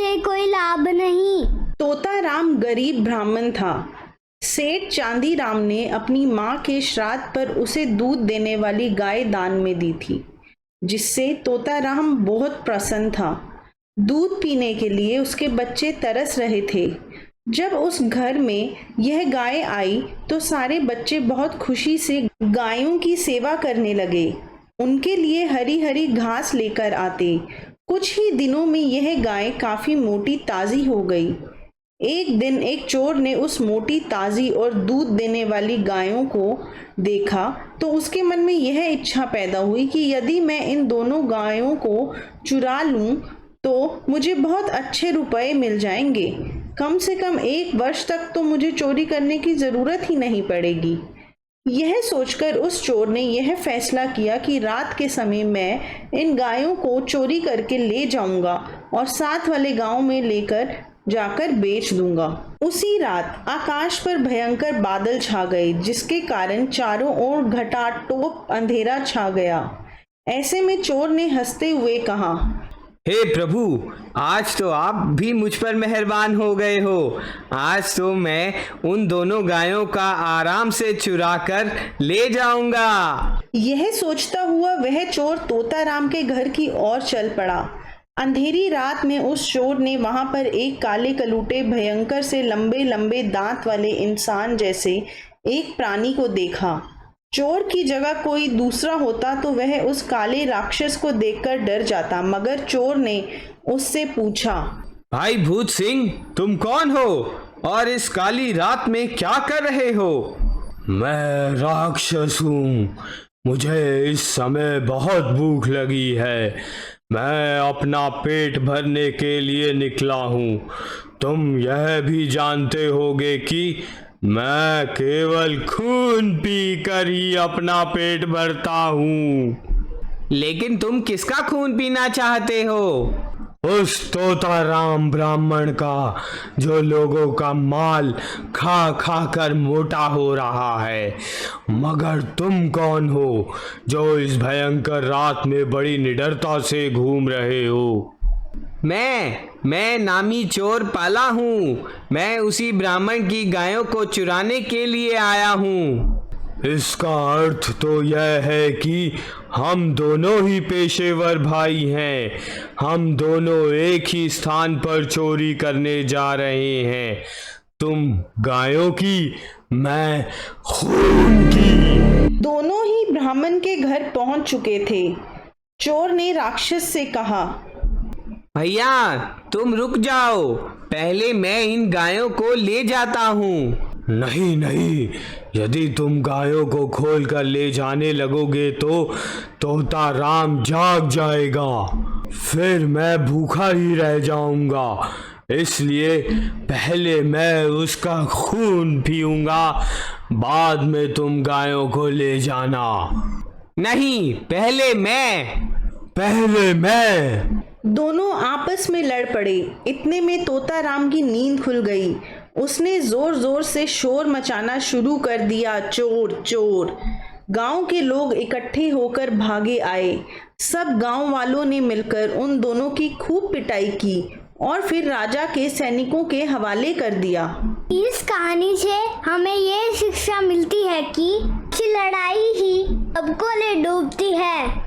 से कोई लाभ नहीं। तोताराम गरीब ब्राह्मण था। सेठ चांदीराम ने अपनी माँ के श्राद्ध पर उसे दूध देने वाली गाय दान में दी थी, जिससे तोताराम बहुत प्रसन्न था। दूध पीने के लिए उसके बच्चे तरस रहे थे। जब उस घर में यह गाय आई तो सारे बच्चे बहुत खुशी से गायों की सेवा करने लगे। उनके लिए हरी हरी घास लेकर आते। कुछ ही दिनों में यह गाय काफी मोटी ताजी हो गई। एक दिन एक चोर ने उस मोटी ताजी और दूध देने वाली गायों को देखा तो उसके मन में यह इच्छा पैदा हुई कि यदि मैं इन दोनों गायों को चुरा लूं तो मुझे बहुत अच्छे रुपए मिल जाएंगे। कम से कम 1 वर्ष तक तो मुझे चोरी करने की जरूरत ही नहीं पड़ेगी। यह सोचकर उस चोर ने यह फैसला किया कि रात के समय मैं इन गायों को चोरी करके ले जाऊंगा और साथ वाले गांव में लेकर जाकर बेच दूंगा। उसी रात आकाश पर भयंकर बादल छा गए, जिसके कारण चारों ओर घटाटोप अंधेरा छा गया। ऐसे में चोर ने हंसते हुए कहा, हे प्रभु, आज तो आप भी मुझ पर मेहरबान हो गए हो। आज तो मैं उन दोनों गायों का आराम से चुरा कर ले जाऊंगा। यह सोचता हुआ वह चोर तोताराम के घर की ओर चल पड़ा। अंधेरी रात में उस चोर ने वहां पर एक काले कलूटे भयंकर से लंबे लंबे दांत वाले इंसान जैसे एक प्राणी को देखा। चोर की जगह कोई दूसरा होता तो वह उस काले राक्षस को देखकर डर जाता, मगर चोर ने उससे पूछा, भाई भूत सिंह, तुम कौन हो और इस काली रात में क्या कर रहे हो? मैं राक्षस हूँ। मुझे इस समय बहुत भूख लगी है। मैं अपना पेट भरने के लिए निकला हूँ। तुम यह भी जानते होगे कि मैं केवल खून पी कर ही अपना पेट भरता हूँ। लेकिन तुम किसका खून पीना चाहते हो? उस तोताराम ब्राह्मण का, जो लोगों का माल खा खा कर मोटा हो रहा है। मगर तुम कौन हो जो इस भयंकर रात में बड़ी निडरता से घूम रहे हो? मैं नामी चोर पाला हूँ। मैं उसी ब्राह्मण की गायों को चुराने के लिए आया हूँ। इसका अर्थ तो यह है कि हम दोनों ही पेशेवर भाई हैं। हम दोनों एक ही स्थान पर चोरी करने जा रहे हैं। तुम गायों की, मैं खून की। दोनों ही ब्राह्मण के घर पहुंच चुके थे। चोर ने राक्षस से कहा, भैया तुम रुक जाओ, पहले मैं इन गायों को ले जाता हूँ। नहीं नहीं, यदि तुम गायों को खोल कर ले जाने लगोगे तो तोताराम जाग जाएगा। फिर मैं भूखा ही रह जाऊंगा। इसलिए पहले मैं उसका खून पीऊंगा, बाद में तुम गायों को ले जाना। नहीं, पहले मैं। दोनों आपस में लड़ पड़े। इतने में तोताराम की नींद खुल गई। उसने जोर जोर से शोर मचाना शुरू कर दिया, चोर चोर। गांव के लोग इकट्ठे होकर भागे आए। सब गांव वालों ने मिलकर उन दोनों की खूब पिटाई की और फिर राजा के सैनिकों के हवाले कर दिया। इस कहानी से हमें ये शिक्षा मिलती है कि लड़ाई ही सबको ले डूबती है।